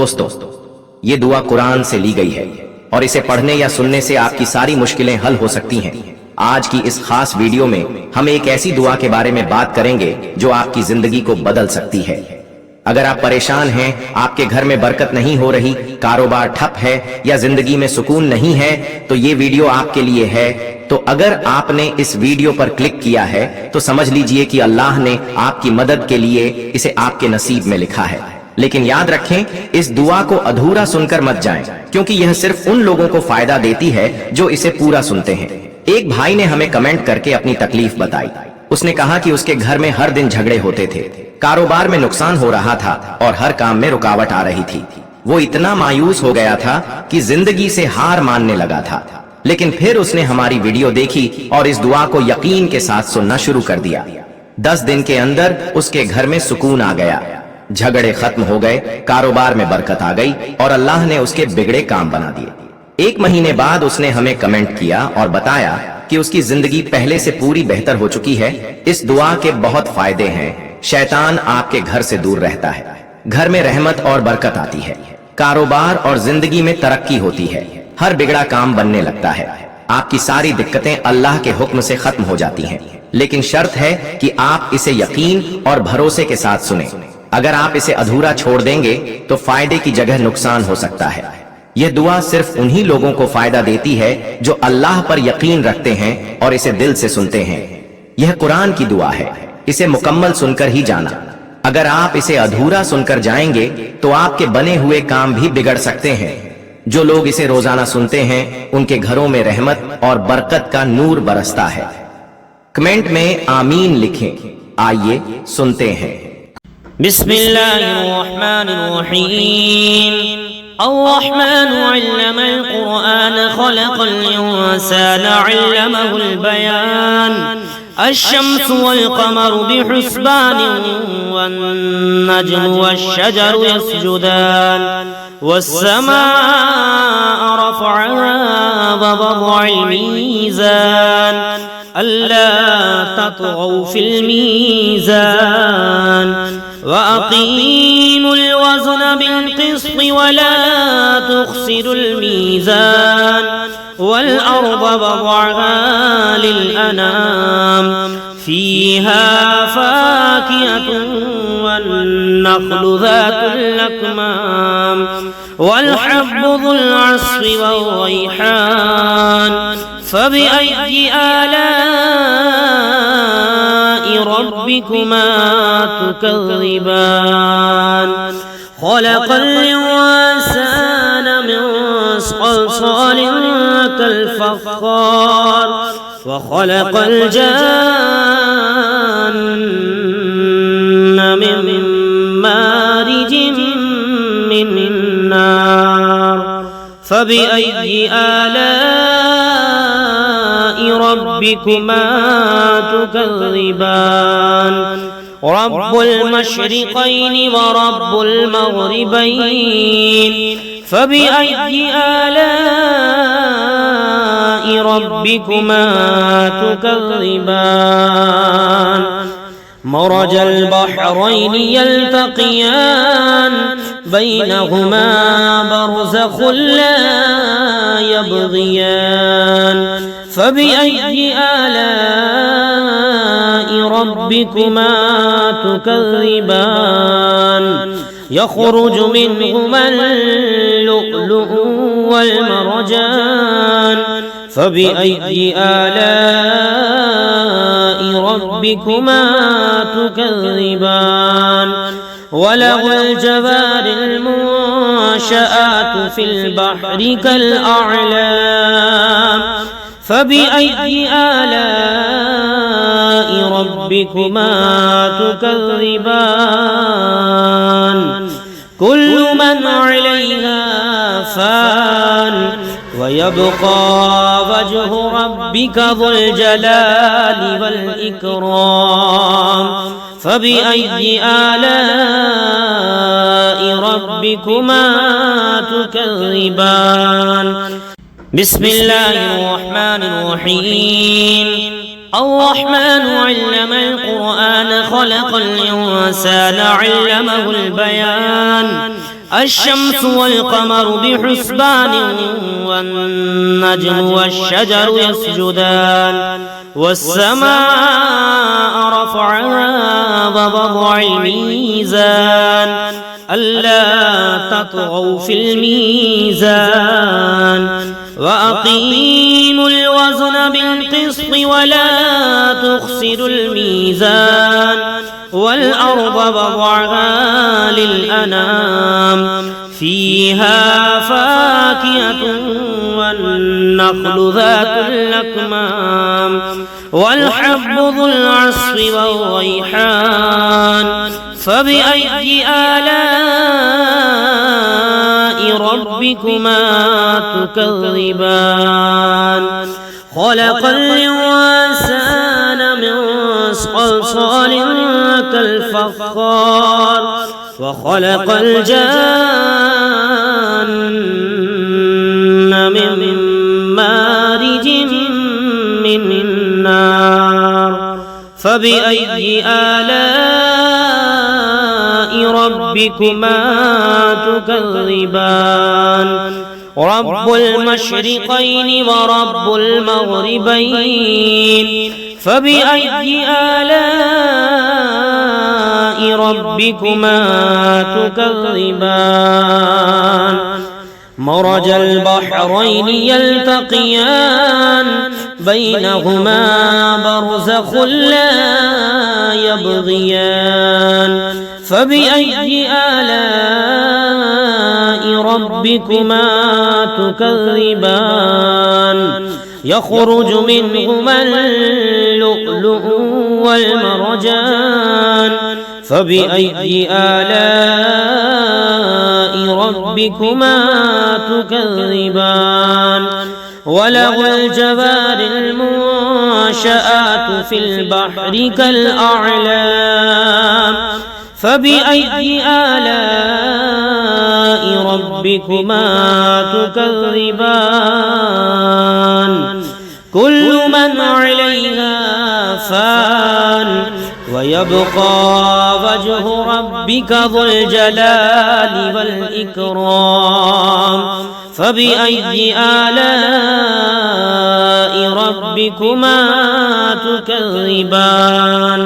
دوستوں، یہ دعا قرآن سے لی گئی ہے اور اسے پڑھنے یا سننے سے آپ کی ساری مشکلیں حل ہو سکتی ہیں۔ آج کی اس خاص ویڈیو میں ہم ایک ایسی دعا کے بارے میں بات کریں گے جو آپ کی زندگی کو بدل سکتی ہے۔ اگر آپ پریشان ہیں، آپ کے گھر میں برکت نہیں ہو رہی، کاروبار ٹھپ ہے یا زندگی میں سکون نہیں ہے، تو یہ ویڈیو آپ کے لیے ہے۔ تو اگر آپ نے اس ویڈیو پر کلک کیا ہے تو سمجھ لیجئے کہ اللہ نے آپ کی مدد کے لیے اسے آپ کے نصیب میں لکھا ہے۔ لیکن یاد رکھیں، اس دعا کو ادھورا سن کر مت جائیں، کیونکہ یہ صرف ان لوگوں کو فائدہ دیتی ہے جو اسے پورا سنتے ہیں۔ ایک بھائی نے ہمیں کمنٹ کر کے اپنی تکلیف بتائی۔ اس نے کہا کہ اس کے گھر میں ہر دن جھگڑے ہوتے تھے، کاروبار میں نقصان ہو رہا تھا اور ہر کام میں رکاوٹ آ رہی تھی۔ وہ اتنا مایوس ہو گیا تھا کہ زندگی سے ہار ماننے لگا تھا۔ لیکن پھر اس نے ہماری ویڈیو دیکھی اور اس دعا کو یقین کے ساتھ سننا شروع کر دیا۔ 10 دن کے اندر اس کے گھر میں سکون آ گیا، جھگڑے ختم ہو گئے، کاروبار میں برکت آ گئی اور اللہ نے اس کے بگڑے کام بنا دیے۔ 1 مہینے بعد اس نے ہمیں کمنٹ کیا اور بتایا کہ اس کی زندگی پہلے سے پوری بہتر ہو چکی ہے۔ اس دعا کے بہت فائدے ہیں۔ شیطان آپ کے گھر سے دور رہتا ہے، گھر میں رحمت اور برکت آتی ہے، کاروبار اور زندگی میں ترقی ہوتی ہے، ہر بگڑا کام بننے لگتا ہے، آپ کی ساری دقتیں اللہ کے حکم سے ختم ہو جاتی ہیں۔ لیکن شرط ہے کہ آپ اسے یقین اور بھروسے کے ساتھ سنیں۔ اگر آپ اسے ادھورا چھوڑ دیں گے تو فائدے کی جگہ نقصان ہو سکتا ہے۔ یہ دعا صرف انہی لوگوں کو فائدہ دیتی ہے جو اللہ پر یقین رکھتے ہیں اور اسے دل سے سنتے ہیں۔ یہ قرآن کی دعا ہے، اسے مکمل سن کر ہی جانا۔ اگر آپ اسے ادھورا سن کر جائیں گے تو آپ کے بنے ہوئے کام بھی بگڑ سکتے ہیں۔ جو لوگ اسے روزانہ سنتے ہیں ان کے گھروں میں رحمت اور برکت کا نور برستا ہے۔ کمنٹ میں آمین لکھیں۔ آئیے سنتے ہیں۔ بسم اللہ الرحمن الرحیم۔ الرحمن علم القرآن خلق الإنسان علمه البيان الشمس والقمر بحسبان والنجم والشجر يسجدان والسماء رفعها ووضع الميزان ألا تطغوا في الميزان وأقيموا الوزن بالقسط ولا تخسروا الميزان والأرض وضعها للأنام فيها فاكهة والنخل ذات الأكمام والحب ذو العصف والريحان فبأي آلاء ربكما تكذبان خلق الإنسان من صلصال كالفخار وخلق الجان من مارج من نار فبأي آلاء ربكما تكذبان رب المشرقين ورب المغربين فبأي آلاء ربكما تكذبان مرج البحرين يلتقيان بينهما برزخ لا يبغيان فبأي آلاء ربكما تكذبان يخرج منهما اللؤلؤ والمرجان فبأي آلاء ربكما تكذبان وله الجوار المنشآت في البحر كالأعلام فبأي آلاء ربكما تكذبان كل من عليها فان ويبقى وجه ربك ذو الجلال والإكرام فبأي آلاء ربكما تكذبان بسم الله الرحمن الرحيم الرحمن علم القرآن خلق الإنسان علمه البيان الشمس والقمر بحسبان والنجم والشجر يسجدان والسماء رفعها ووضع الميزان ألا تطغوا في الميزان وأقيموا الوزن بالقسط ولا تخسروا الميزان والأرض وضعها للأنام فيها فاكهة والنخل ذات الأكمام والحب ذو العصف والريحان فبأي آلاء ربكما تكذبان خلق الإنسان من صلصال كالفخار وخلق الجان من مارج من نار فبأي آلاء ربكما تكذبان رب المشرقين ورب المغربين فبأي آلاء ربكما تكذبان مرج البحرين يلتقيان بينهما برزخ لا يبغيان فبأي آلاء ربكما تكذبان يخرج منهما اللؤلؤ والمرجان فبأي آلاء ربكما تكذبان وله الجوار المنشآت في البحر كالأعلام فبأي آلاء ربكما تكذبان كل من عليها فان ويبقى وجه ربك ذو الجلال والإكرام فبأي آلاء ربكما تكذبان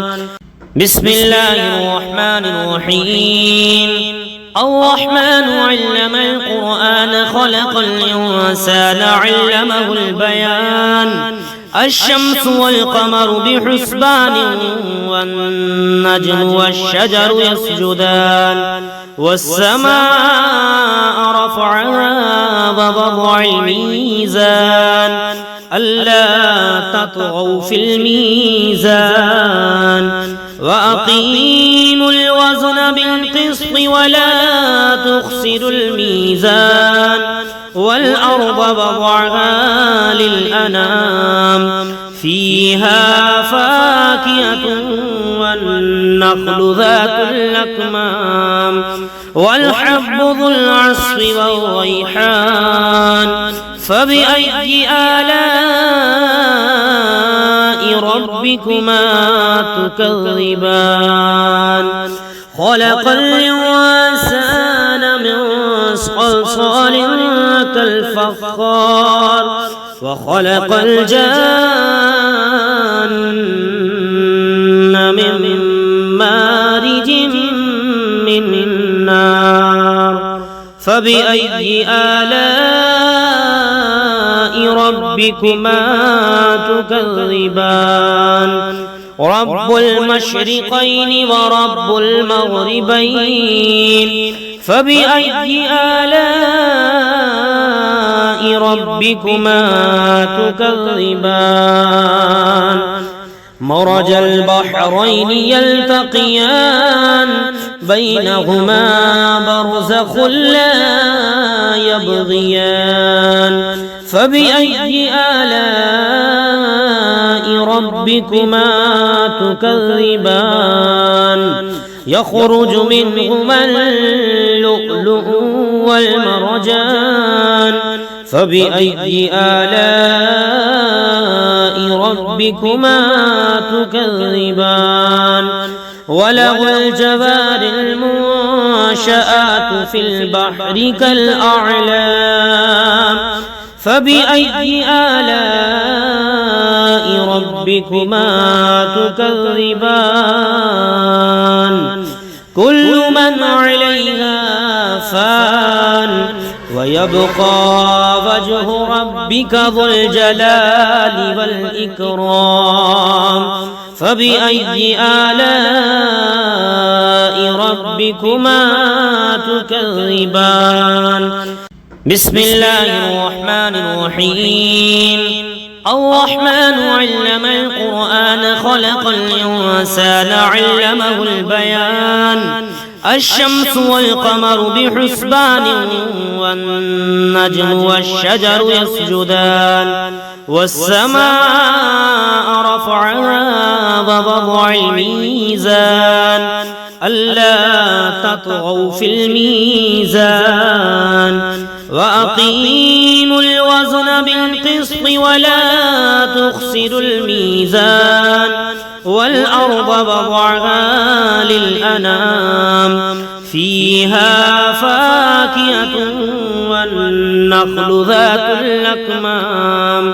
بسم الله الرحمن الرحيم الرحمن علم القرآن خلق الإنسان علمه البيان الشمس والقمر بحسبان والنجم والشجر يسجدان والسماء رفعها ووضع الميزان ألا تطغوا في الميزان وأقيموا الوزن بالقسط ولا تخسروا الميزان والأرض وضعها للأنام فيها فاكهة والنخل ذات الأكمام والحب ذو العصف والريحان فبأي آلاء ربكما تكذبان خلق الإنسان من صلصال كالفخار وخلق الجان من مارج من نار فبأي آلاء ربكما تكذبان رب المشرقين ورب المغربين فبأي آلاء ربكما تكذبان مرج البحرين يلتقيان بينهما برزخ لا يبغيان فبأي آلاء ربكما تكذبان يخرج منهما اللؤلؤ والمرجان فبأي آلاء ربكما تكذبان وله الجوار المنشآت في البحر كالأعلام فبأي آلاء ربكما تكذبان كل من عليها فان ويبقى وجه ربك ذو الجلال والإكرام فبأي آلاء ربكما تكذبان بسم الله الرحمن الرحيم الرحمن علم القرآن خلق الإنسان علمه البيان الشمس والقمر بحسبان والنجم والشجر يسجدان والسماء رفعها ووضع الميزان ألا تطغوا في الميزان وأقيموا الوزن بالقسط ولا تخسروا الميزان والأرض وضعها للأنام فيها فاكهة والنخل ذات الأكمام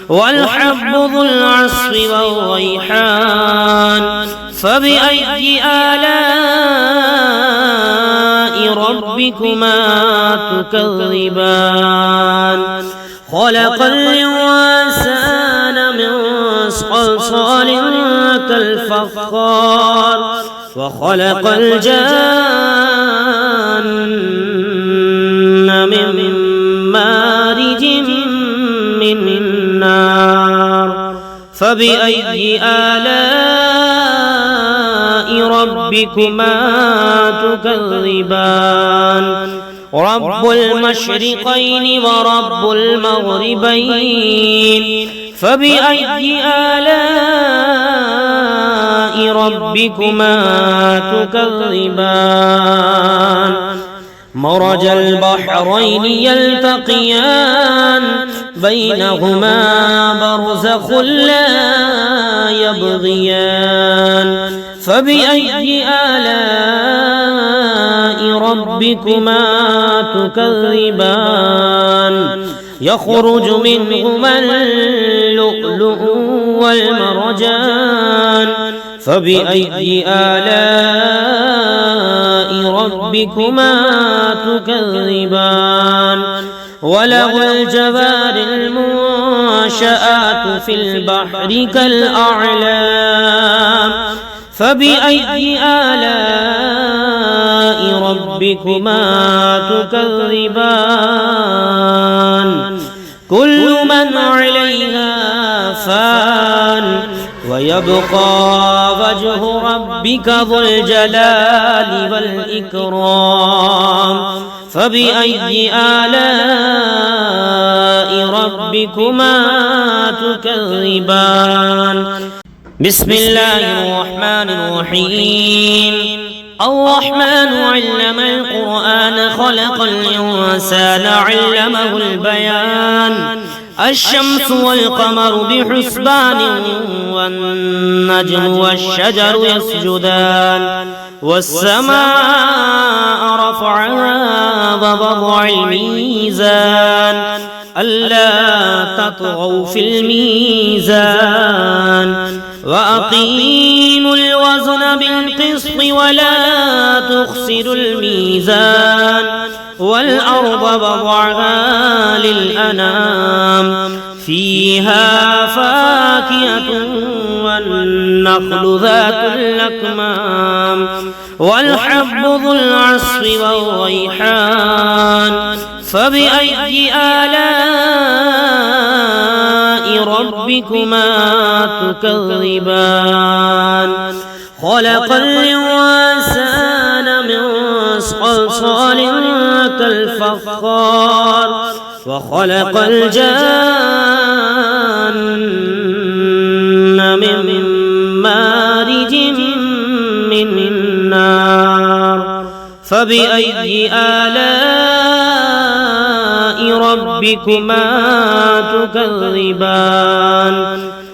والحب ذو العصف والريحان فبأي آلاء ربكما تكذبان خلق الإنسان من صلصال كالفخار وخلق الجان من مارج من نار فبأي آلاء ربكما تكذبان رب المشرقين ورب المغربين فبأي آلاء ربكما تكذبان مرج البحرين يلتقيان بينهما برزخ لا يبغيان فبأي آلاء ربكما تكذبان يخرج منهما اللؤلؤ والمرجان فبأي آلاء ربكما تكذبان وله الجوار المنشآت في البحر كالأعلام فبأي آلاء ربكما تكذبان كل من عليها فان ويبقى وجه ربك ذو الجلال والإكرام فبأي آلاء ربكما تكذبان بسم الله الرحمن الرحيم الرحمن علم القرآن خلق الإنسان علمه البيان الشمس والقمر بحسبان والنجم والشجر يسجدان والسماء رفعها ووضع الميزان ألا تطغوا في الميزان وأقيموا الوزن بالقسط ولا تخسروا الميزان والأرض وضعها للأنام فيها فاكهة والنخل ذات الأكمام والحب ذو العصف والريحان فبأي آلاء ربكما تكذبان خلق الإنسان من صلصال كالفخار وخلق الجان من مارج من نار فبأي آلاء ربكما تكذبان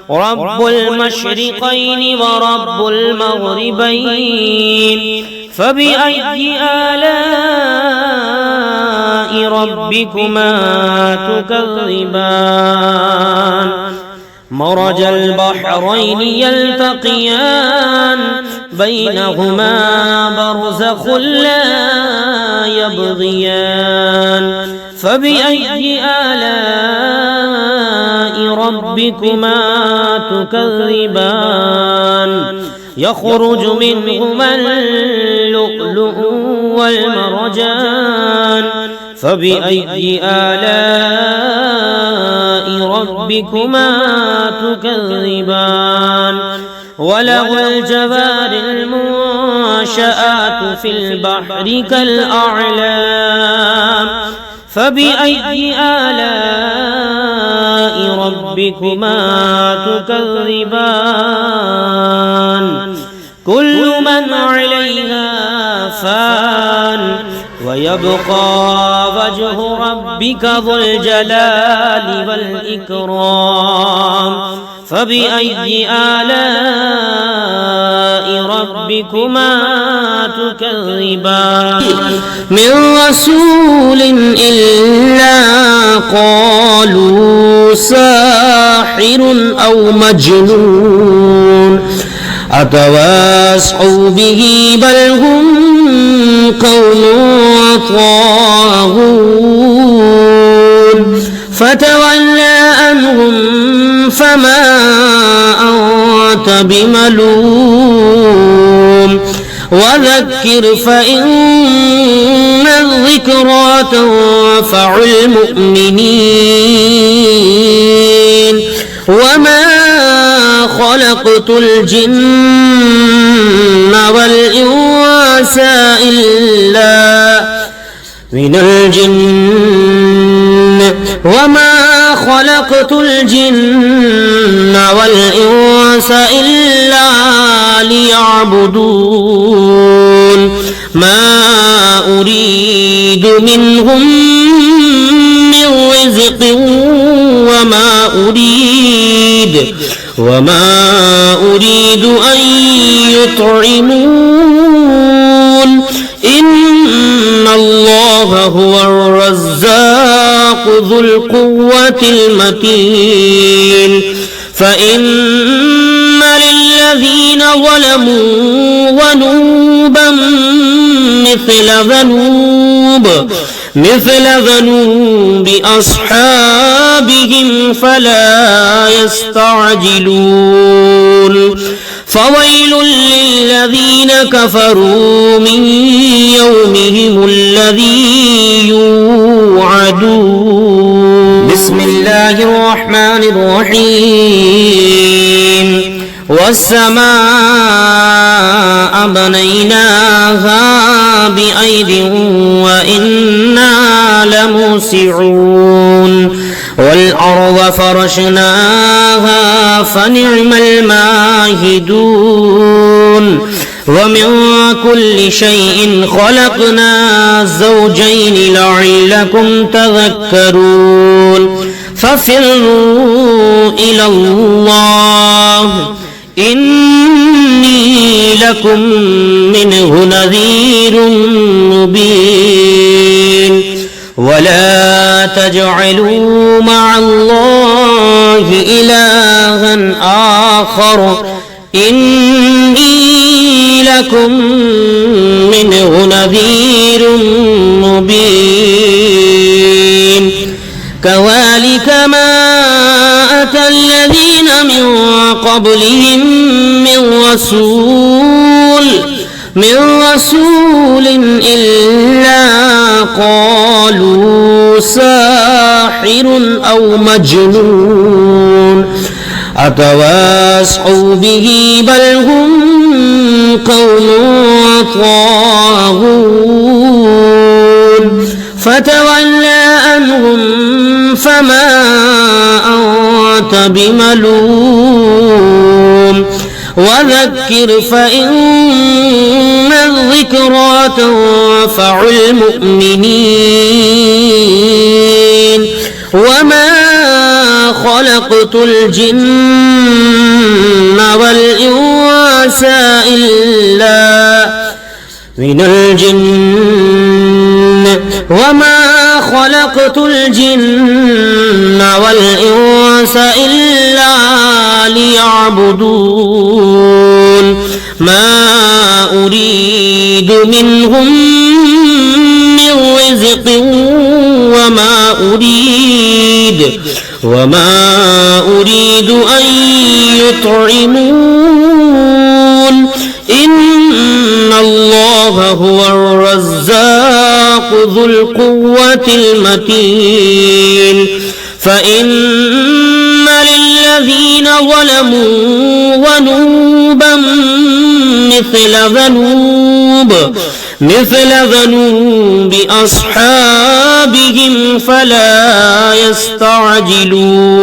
رب المشرقين ورب المغربين فبأي آلاء ربكما تكذبان مرج البحرين يلتقيان بينهما برزخ لا يبغيان فبأي آلاء ربكما تكذبان يخرج منهما اللؤلؤ والمرجان فبأي آلاء ربكما تكذبان وله الجوار المنشآت في البحر كالأعلام فبأي آلاء ربكما تكذبان كل من عليها فان ويبقى وجه ربك ذو الجلال والإكرام فبأي آلاء ربكما تكذبان من رسول إلا قالوا ساحر أو مجنون أتواصوا به بل هم قوم طاغون فتولى عنهم فما أنت بملوم وذكر فإن الذكرى تنفع المؤمنين وما خلقت الجن والإنس إلا من الجن وما خلقت الجن والإنس إلا ليعبدون ما أريد منهم من رزق وما أريد أن يطعمون إن الله هو الرزاق ذو القوة المتين فإن للذين ظلموا ذنوبا مثل ذنوب أصحابهم فلا يستعجلون فويل للذين كفروا من يومهم الذي يوعدون بسم الله الرحمن الرحيم والسماء بنيناها بأيد وإنا لموسعون والأرض فرشناها فنعم الماهدون ومن كل شيء خلقنا زوجين لعلكم تذكرون ففروا إلى الله إني لكم منه نذير مبين ولا تجعلوا مع الله إلها آخر إني لكم منه نذير مبين كذلك ما أتى الذين من قبلهم من رسول إلا قالوا ساحر أو مجنون أتواصوا به بل هم قوم طاغون فتولى عنهم فما أنت بملوم وذكر فإن الذكرى تنفع المؤمنين وما خلقت الجن والإنس من الجن وما خلقت الجن والإنس إلا ليعبدون ما أريد منهم من رزق وما أريد أن يطعمون إن الله هو الرزاق ذو القوة المتين فإن للذين ظلموا ذنوبا مثل ذنوب أصحابهم فلا يستعجلون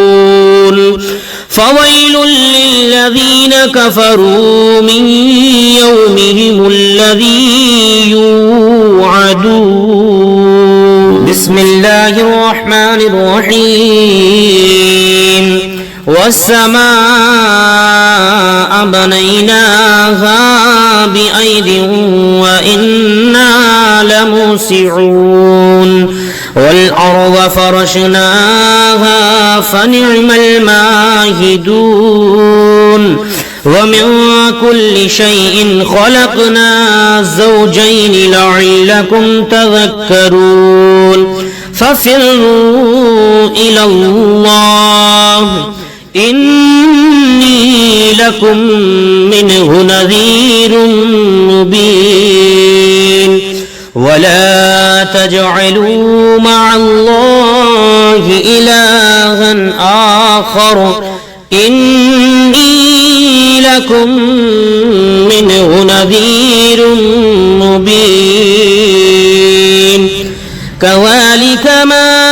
فويل للذين كفروا من يومهم الذي يوعدون بسم الله الرحمن الرحيم والسماء بنيناها بأيد وإنا لموسعون والأرض فرشناها فنعم الماهدون ومن كل شيء خلقنا زوجين لعلكم تذكرون ففروا إلى الله إني لكم منه نذير مبين ولا تجعلوا مع الله إلها آخر إني لكم منه نذير مبين كذلك ما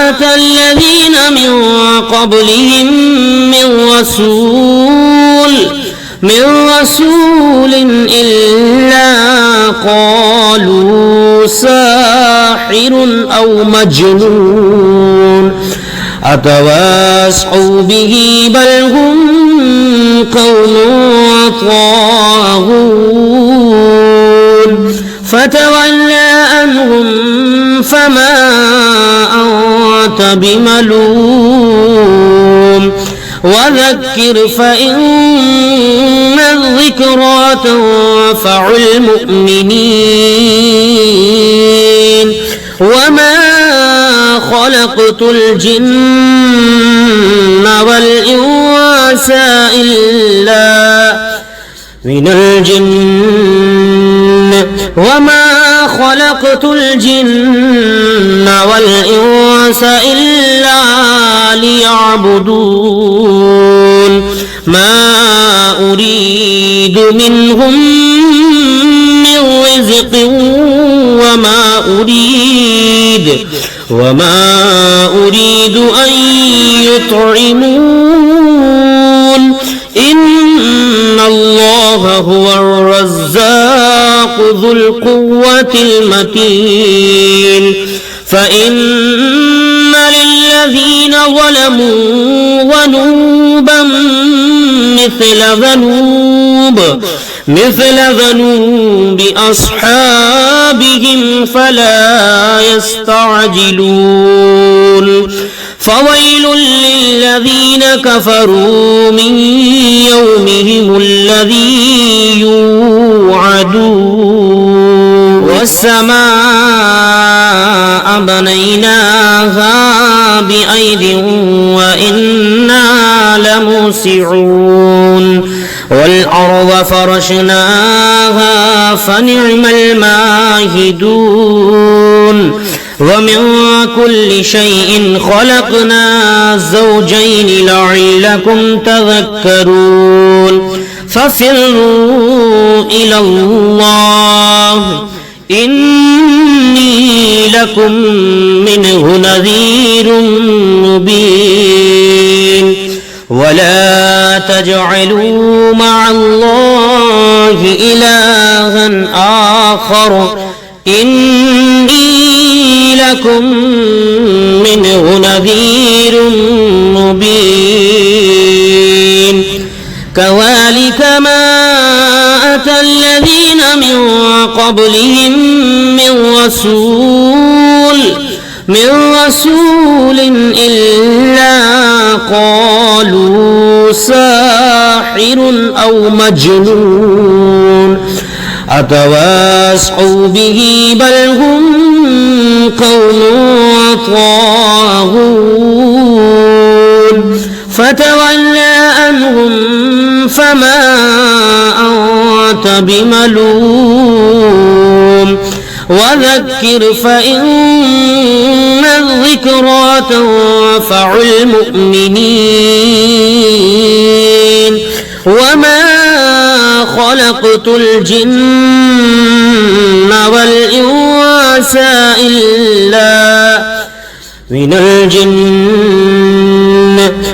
أتى الذين من قبلهم من رسول إلا قالوا ساحر أو مجنون أتواصوا به بل هم قوم طاغون فتولى عنهم فما أنت بملوم وذكر فإن الذكرى تنفع المؤمنين وما خلقت الجن والإنس إلا من الجن وما خلقت الجن والإنس إلا ليعبدون ما أريد منهم من رزق وما أريد أن يطعمون إن الله هو الرزاق ذو القوة المتين فإن للذين ظلموا ذنوبا مثل ذنوب أصحابهم فلا يستعجلون فويل للذين كفروا من يومهم الذي يوعدون والسماء بنيناها بأيد وإنا لموسعون والأرض فرشناها فنعم الماهدون ومن كل شيء خلقنا زوجين لعلكم تذكرون ففروا إلى الله إني لكم منه نذير مبين ولا تجعلوا مع الله إلها آخر إني لكم منه نذير مبين كذلك ما أتى الذين من قبلهم من رسول إلا قالوا ساحر أو مجنون أتواصوا به بل هم قوم طاغون فتولى عنهم فما أنت بملوم وذكر فإن الذكرى تنفع المؤمنين وما خلقت الجن والإنس إلا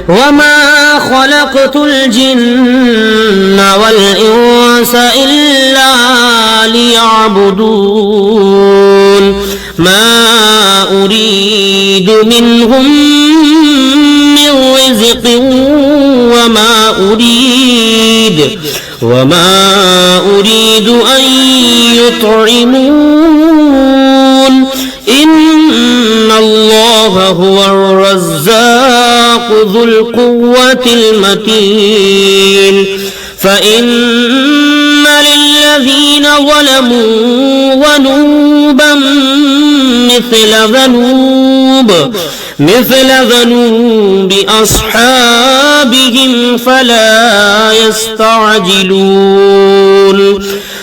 وما خلقت الجن والإنس إلا ليعبدون ما أريد منهم من رزق وما أريد أن يطعمون إن الله هو الرزاق ذو القوة المتين فإن للذين ظلموا ذنوبا مثل ذنوب أصحابهم فلا يستعجلون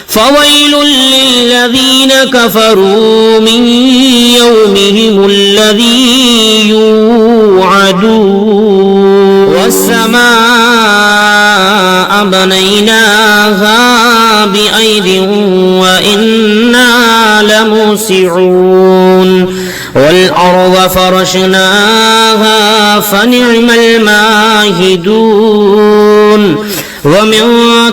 فويل للذين كفروا من يومهم الذي يوعدون والسماء بنيناها بأيد وإنا لموسعون والأرض فرشناها فنعم الماهدون ومن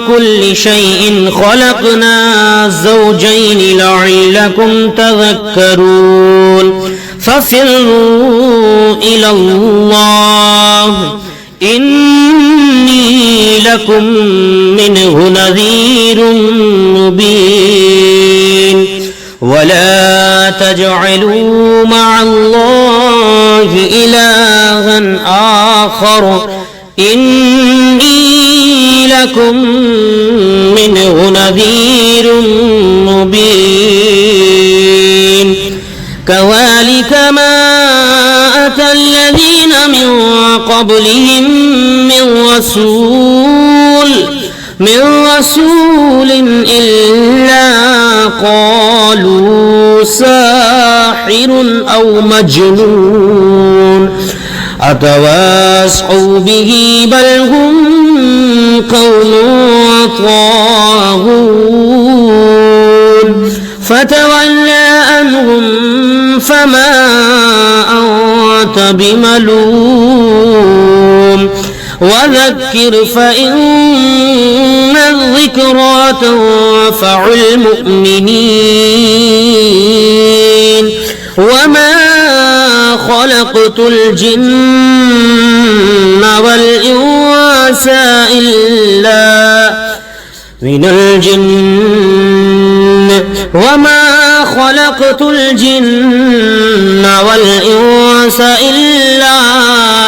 كل شيء خلقنا زوجين لعلكم تذكرون ففروا إلى الله إني لكم منه نذير مبين ولا تجعلوا مع الله إلها آخر إني لكم منه نذير مبين كذلك ما أتى الذين من قبلهم من رسول إلا قالوا ساحر أو مجنون أتواصوا به بل هم قوم طاغون فتولى عنهم فما أنت بملوم وذكر فإن الذكرى تنفع المؤمنين وما خلقت الجن والإنس إلا وما خلقت الجن والإنس إلا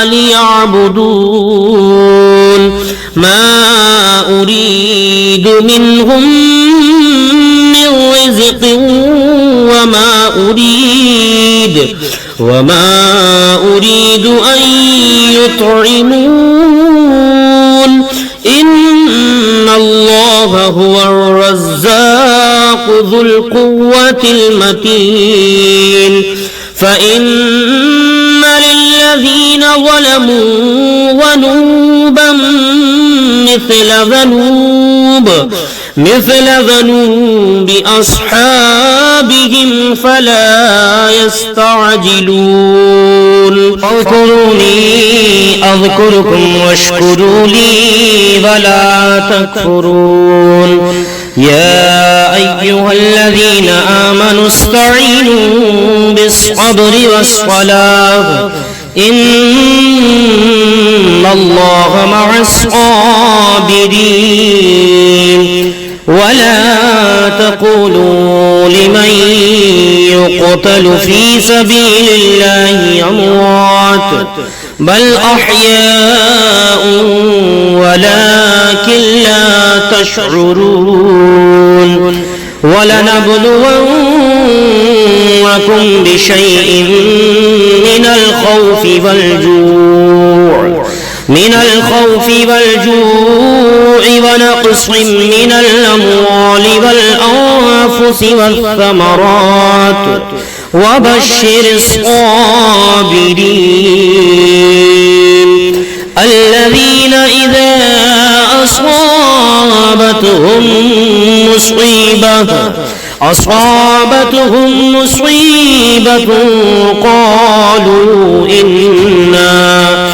ليعبدون ما أريد منهم من رزق وما أريد أن يطعمون إن الله هو الرزاق ذو القوة المتين فإن للذين ظلموا ذنوبا مثل ذنوب أصحابهم فلا يستعجلون اذكروني أذكركم واشكروا لي ولا تكفرون يا أيها الذين آمنوا استعينوا بالصبر والصلاة إن الله مع الصابرين ولا تقولوا لمن يقتل في سبيل الله أموات بل أحياء ولكن لا تشعرون ولنبلونكم بشيء من الخوف والجوع ونقص من الأموال والأنفس والثمرات وبشر الصابرين الذين إذا أصابتهم مصيبة قالوا إنا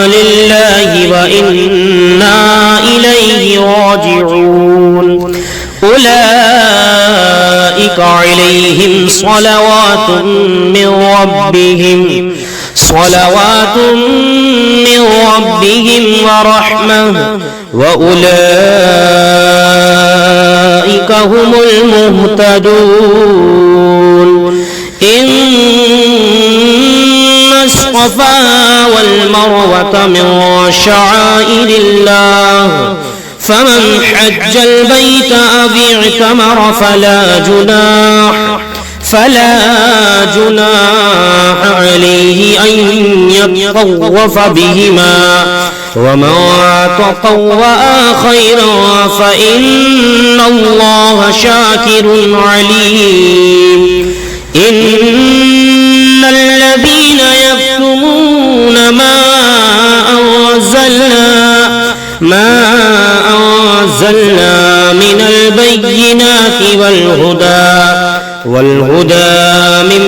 لله وإنا إليه راجعون أولئك عليهم صلوات من ربهم ورحمة وأولئك هم المهتدون إن الصفا والمروة من شعائر الله فمن حج البيت أو اعتمر فلا جناح عليه أن يطوف بهما ومن تطوع خيرا فإن الله شاكر عليم إن الذين يكتمون ما أنزلنا من البينات والهدى من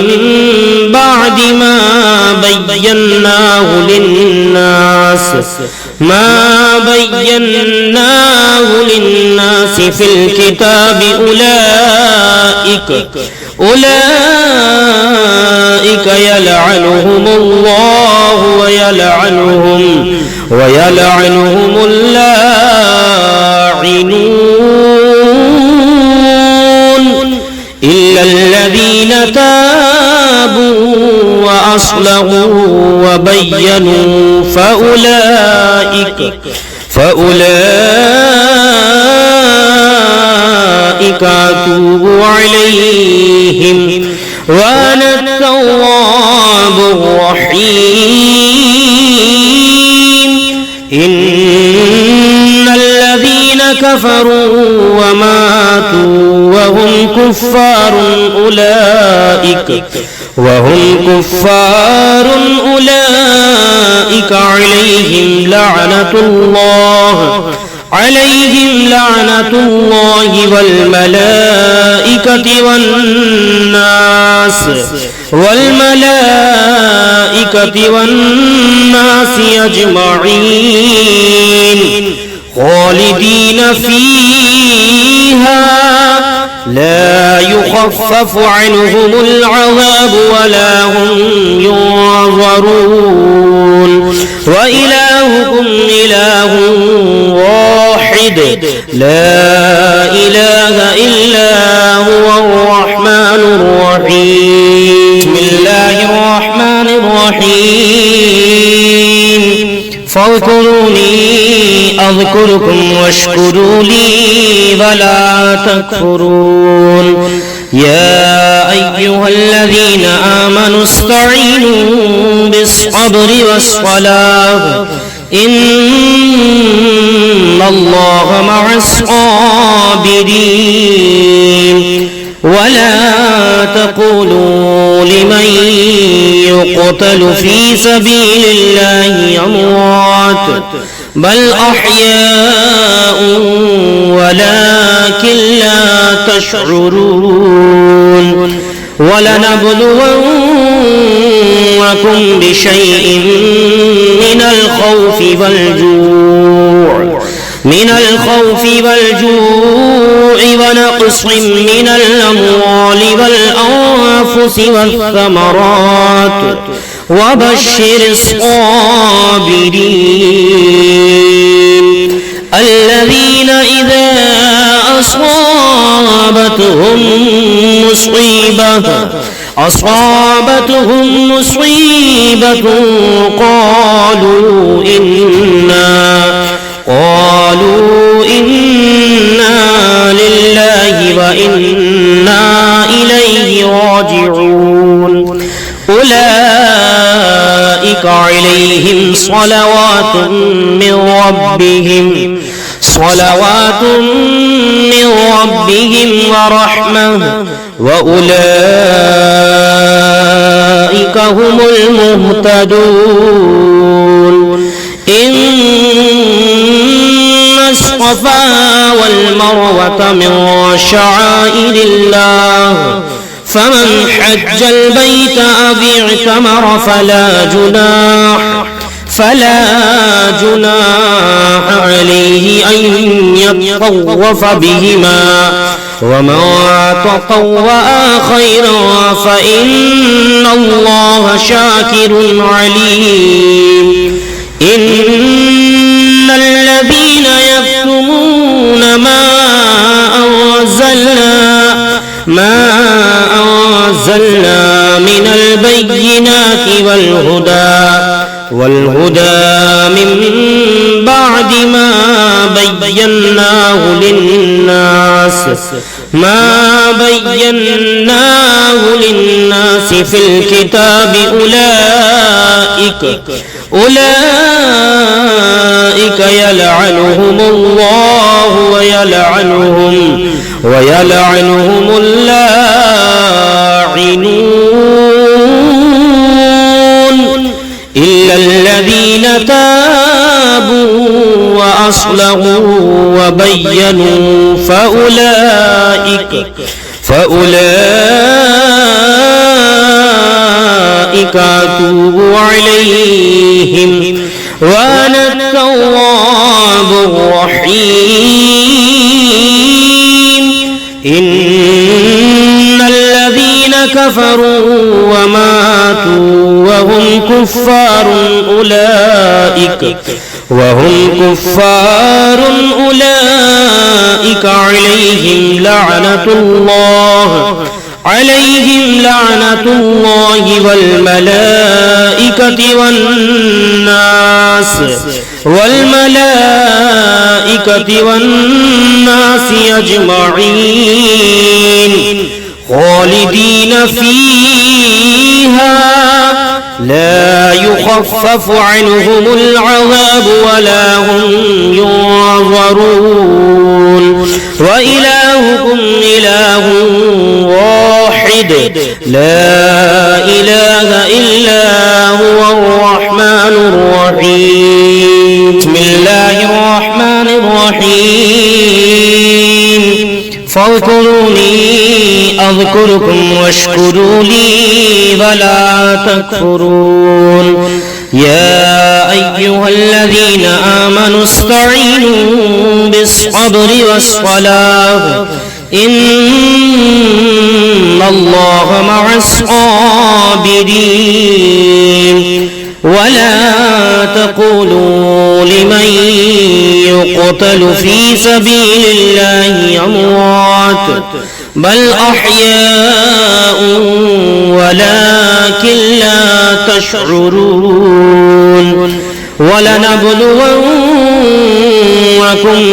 بعد ما بيناه للناس في الكتاب أولئك يلعنهم الله ويلعنهم اللاعنون إلا الذين تابوا وأصلحوا وبينوا فأولئك أتوب عليهم وأنا التواب الرحيم إن الذين كفروا وماتوا وهم كفار أولئك عليهم لعنة الله والملائكة والناس أجمعين خالدين فيها لا يخفف عنهم العذاب ولا هم ينظرون وإلهكم إله واحد لا إله إلا هو الرحمن الرحيم بسم الله الرحمن الرحيم فاذكروني أذكركم واشكروا لي ولا تكفرون يا أيها الذين آمنوا استعينوا بالصبر والصلاة إن الله مع الصابرين ولا تقولوا لمن يقتل في سبيل الله أموات بل أحياء ولكن لا تشعرون ولنبلونكم بشيء من الخوف والجوع ونقص من الأموال والأنفس والثمرات وبشر الصابرين الذين إذا أصابتهم مصيبة قالوا إنا لله وإنا إليه راجعون أولئك عليهم صلوات من ربهم ورحمة وأولئك هم المهتدون إن الصفا والمروة من شعائر الله فمن حج البيت أو اعتمر فلا جناح عليه أن يطوف بهما ومن تطوع خيرا فإن الله شاكر عليم إن الذين يكتمون ما أنزلنا من البينات والهدى من بعد ما بيناه للناس في الكتاب أولئك يلعنهم الله ويلعنهم اللاعنون إلا الذين تابوا وأصلحوا وبينوا فأولئك أتوب عليهم وأنا التواب الرحيم إن الذين كفروا وماتوا وهم كفار أولئك عليهم لعنة الله والملائكة والناس أجمعين خالدين فيها لا يخفف عنهم العذاب ولا هم ينظرون وإلهكم إله واحد لا إله إلا هو الرحمن الرحيم بسم الله الرحمن الرحيم فاذكروني أذكركم واشكروا لي ولا تكفرون يا أيها الذين آمنوا استعينوا بالصبر والصلاة إن الله مع الصابرين ولا تقولوا لمن يقتل في سبيل الله أموات بل أحياء ولكن لا تشعرون ولنبلونكم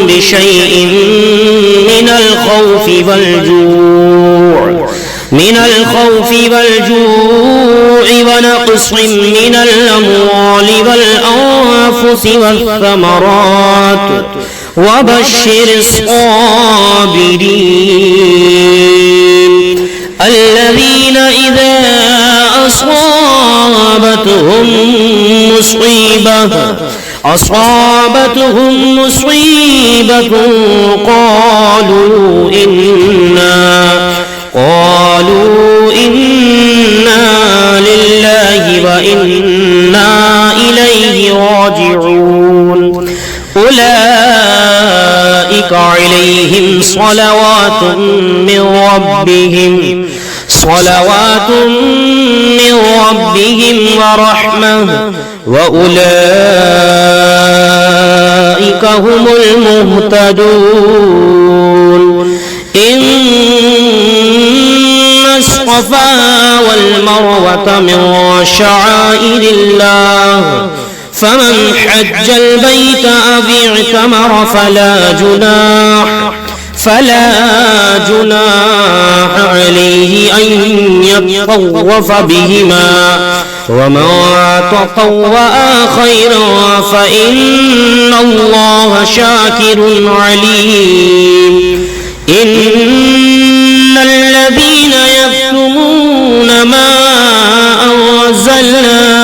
بشيء من الخوف والجوع ونقص من الأموال والأنفس والثمرات وبشر الصابرين الذين إذا أصابتهم مصيبة قالوا إنا لله وإنا إليه راجعون أولئك عليهم صلوات من ربهم ورحمة وأولئك هم المهتدون إن الصفا والمروة من شعائر الله فمن حج البيت أو اعتمر فلا جناح عليه أن يطوف بهما ومن تطوع خيرا فإن الله شاكر عليم إن الذين يكتمون ما أنزلنا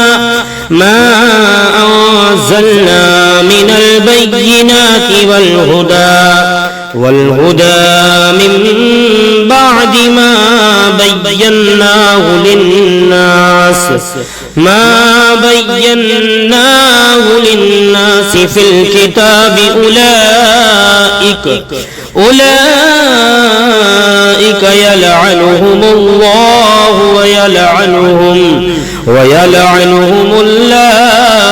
من البينات والهدى من بعد ما بيناه للناس في الكتاب أولئك يلعنهم الله ويلعنهم اللاعنون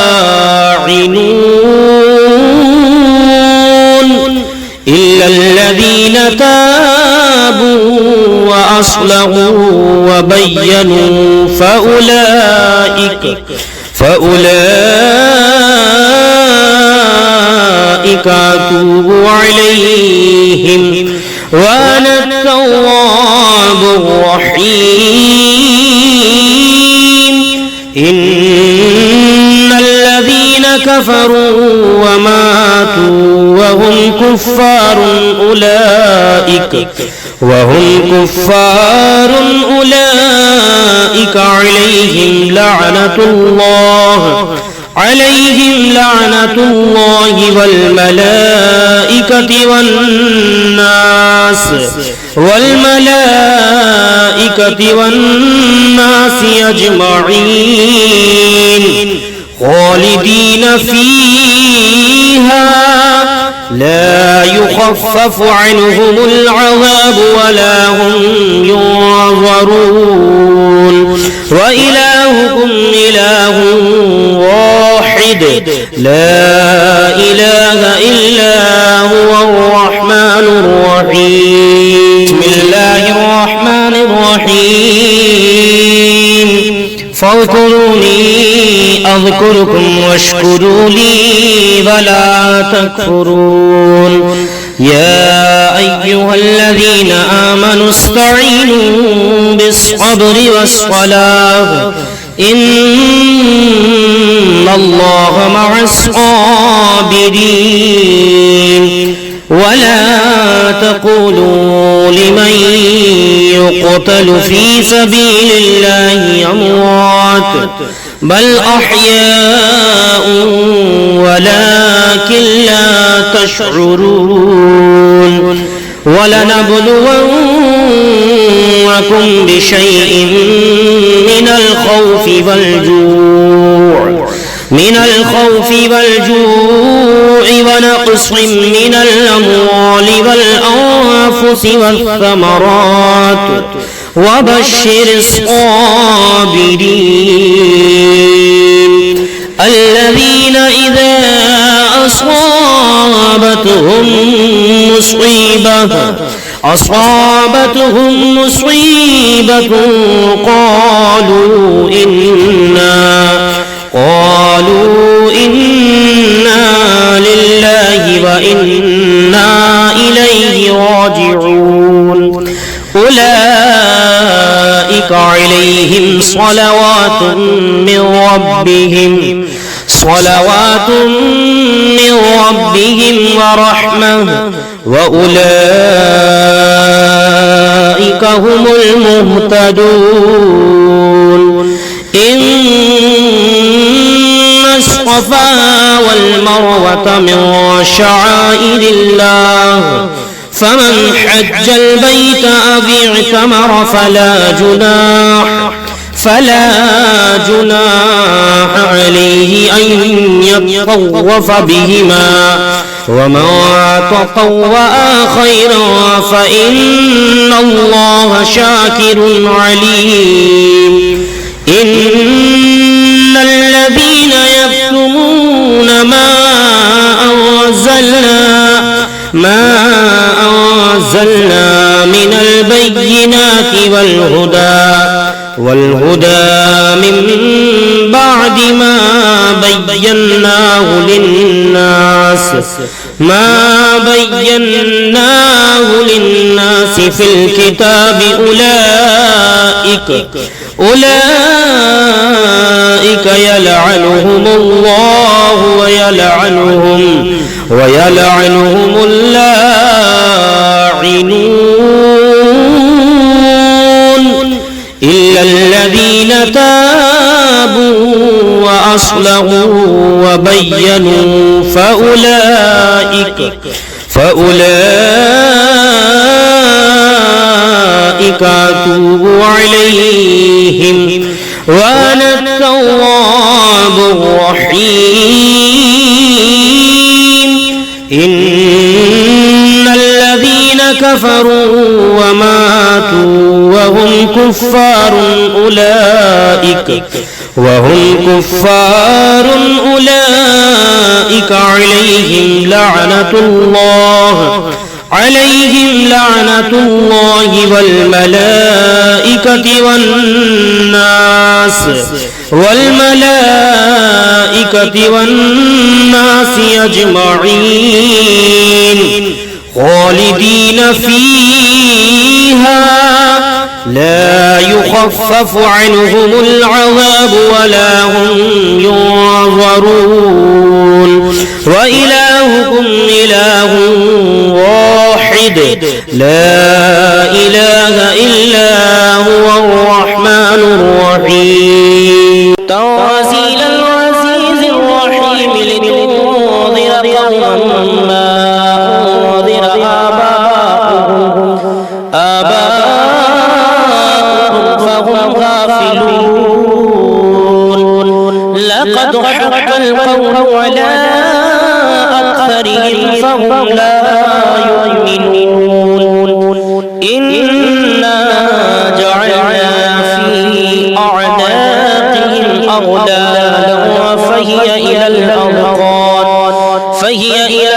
إلا الذين تابوا وأصلحوا وبينوا فأولئك أتوب عليهم وأنا التواب الرحيم إن الذين كفروا وماتوا وهم كفار أولئك عليهم لعنة الله والملائكة والناس أجمعين خالدين فيها لا يخفف عنهم العذاب ولا هم ينظرون وإلهكم إله واحد لا إله إلا هو الرحمن الرحيم بسم الله الرحمن الرحيم فاذكروني أذكركم واشكروا لي ولا تكفرون يا أيها الذين آمنوا استعينوا بالصبر والصلاة إن الله مع الصابرين ولا تقولوا لمن يقتل في سبيل الله أموات بل أحياء ولكن لا تشعرون ولنبلونكم بشيء من الخوف والجوع ونقص من الأموال والأنفس والثمرات وبشر الصابرين الذين إذا أصابتهم مصيبة قالوا إنا لله وإنا إليه راجعون أولئك عليهم صلوات من ربهم ورحمة وأولئك هم المهتدون إن الصفا والمروة من شعائر الله فمن حج البيت أو اعتمر فلا جناح عليه أن يطوف بهما ومن تطوع خيرا فإن الله شاكر عليم إن الذين أنزلنا من البينات والهدى من بعد ما بيناه للناس في الكتاب أولئك يلعنهم الله ويلعنهم اللاعنون إلا الذين تابوا وأصلحوا وبينوا فأولئك أتوب عليهم وأنا التواب الرحيم إن الذين كفروا وماتوا وهم كفار أولئك عليهم لعنة الله والملائكة والناس أجمعين خالدين فيها لا يخفف عنهم العذاب ولا هم ينظرون وإلهكم إله واحد لا إله إلا هو الرحمن الرحيم تنزيل العزيز الرحيم لتنذر قوما ما أنذر آباؤهم فهم غافلون لقد حق القول على أكثرهم فهم لا يؤمنون إنا جعلنا في أعناقهم أغلالا فهي إلى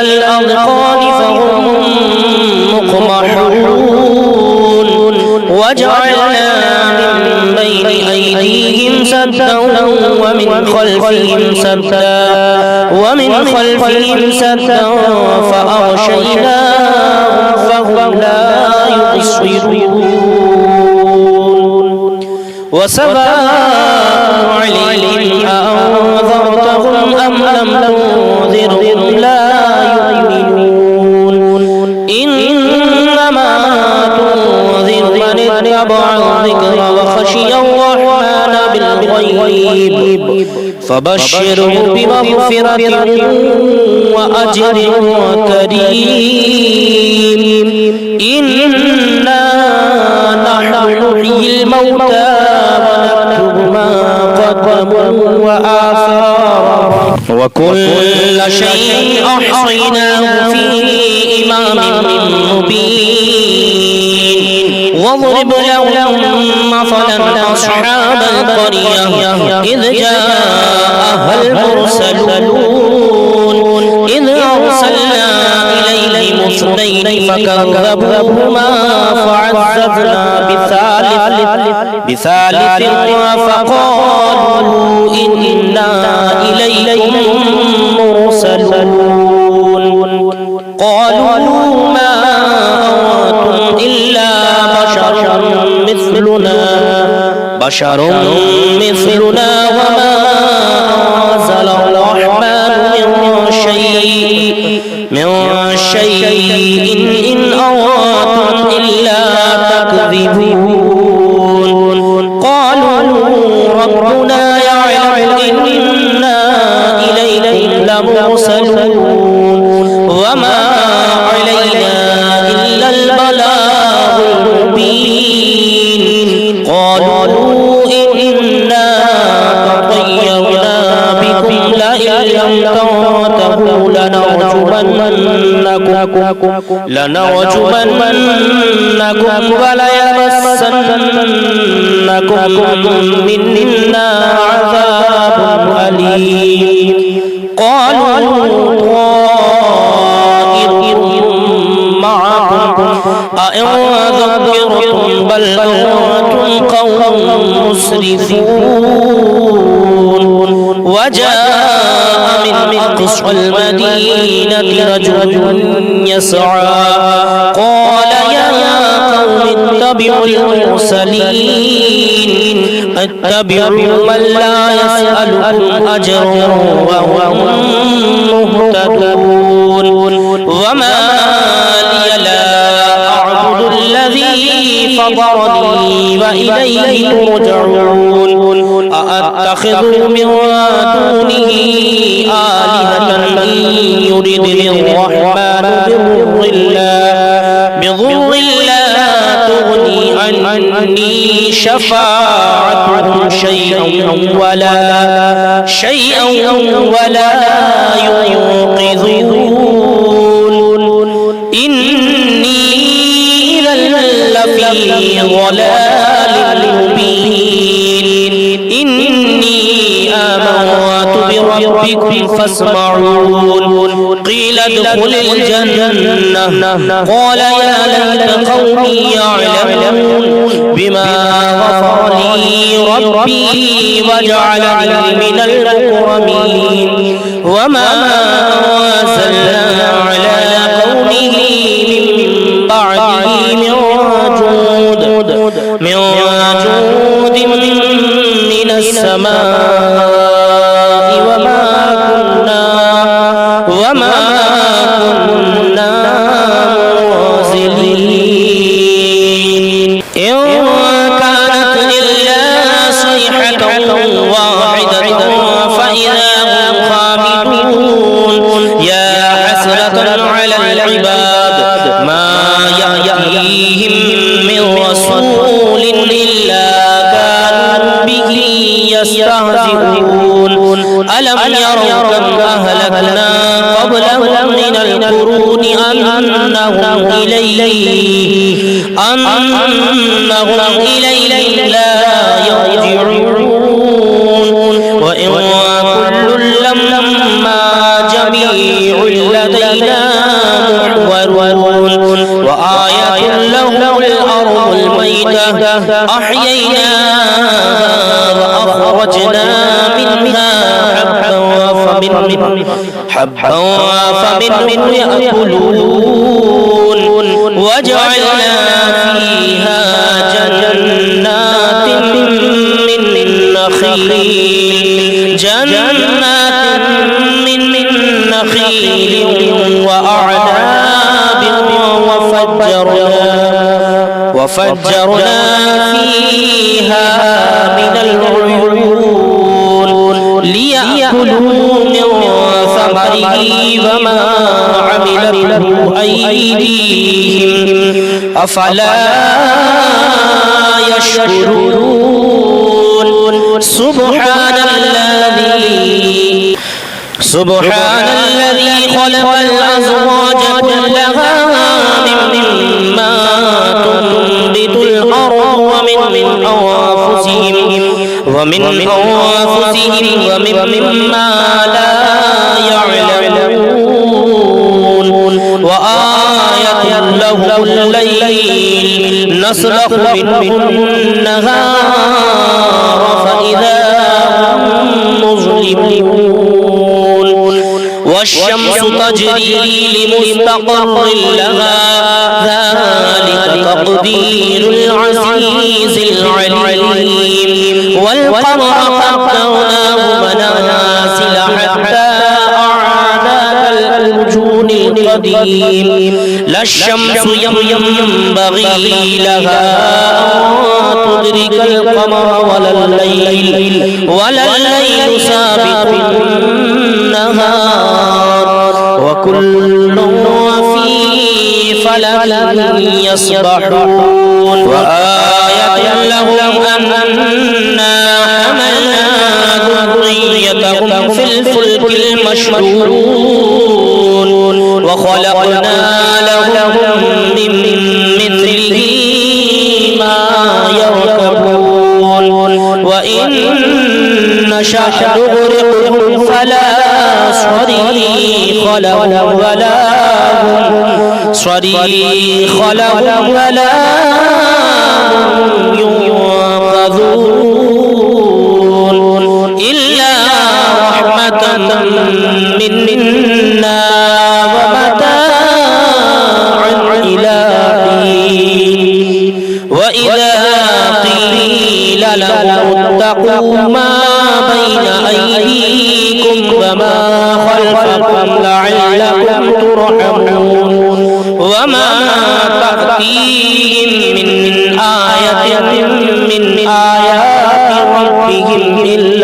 الأذقان فهم مقمحون وجعلنا من بين أيديهم سدا ومن خلفهم سدا فأغشيناهم فهم لا يبصرون وسواء عليهم أأنذرتهم أم لم تنذرهم لا يؤمنون إنما تنذر من اتبع الذكر وخشي الرحمن بالغيب فبشره بمغفرة وأجر كريم إنا نحن نحيي الموتى ونكتب ما قدموا وآثارهم وكل شيء أحصيناه في إمام مبين واضرب لهم مثلا أصحاب القرية إذ جاءها المرسلون إذ أرسلنا إليهم اثنين فكذبوهما فعززنا بثالث فقالوا إنا إليكم مرسلون قالوا ما أنتم إلا بشر مثلنا وما أنزل الرحمن من شيء إن أنتم إلا تكذبون قالوا ربنا يعلم إنا إليكم لمرسلون وما علينا إلا البلاغ المبين قالوا إنا تطيرنا بكم لئن لم تنتهوا لنرجمنكم وليمسنكم منا عذاب أليم قالوا طائركم معكم أأنذرتم بل أنتم قوم مسرفون وجاء من أقصى المدينة رجل يسعى قال يا قوم اتبعوا المرسلين اتبعوا من لا يسألكم أجرا وهم مهتدون وما لي لا أعبد الذي فطرني وإليه ترجعون أأتخذ من دونه آلهة إن يردني الرحمن بضر لا تغني عني شفاعتهم شيئا ولا ينقذون إني إذا لفي ضلال مبين إني آمنت بربكم فاسمعون قيل ادخل الجنة قال يا ليت قومي يعلمون بما غفر لي ربي وجعلني من المكرمين وما أرسلنا على قومه من بعده من جود من السماء وما كنا منزلين إن كانت إلا صيحة واحدة فإذا هم خامدون يا حسرة على العباد ما يأتيهم من رسول إلا كانوا به يستهزئون ألم يروا كم أهلكنا قبلهم من القرون أنهم إليه لا يرجعون وإن كل لما جميع لدينا محضرون وآية لهم الأرض الميتة أحييناها وأخرجنا منها حبا فمنه يأكلون وجعلنا فيها جنات من نخيل وأعناب وفجرنا فيها من العيون ليأكلوا من ثمره وما عملته أيديهم أفلا يشكرون سبحان الذي خلق الأزواج كلها مما تنبت الأرض ومن أنفسهم ومما لا يعلمون وآية لهم الليل نسلخ منه النهار فإذا هم مظلمون والشمس تجري لمستقر لها ذلك تقدير العزيز العليم والقمر قدرناه منازل حتى أعاد كالأرجون القديم لا الشمس ينبغي لها أن تدرك القمر ولا الليل سابق النهار وكل في فلك يسبحون وآية لهم أنا حملنا ذريتهم في الفلك المشحون وخلقنا لهم من مثله ما يركبون وإن نشأ نغرقهم فلا صريخ لهم صريخ لهم ولا هم ينقذون إلا رحمة منا ومتاعا إلى حين وإذا قيل لهم اتقوا ما بين أيديكم وما خلفكم لعلكم ترحمون وما تأتيهم من آية من آيات ربهم إلا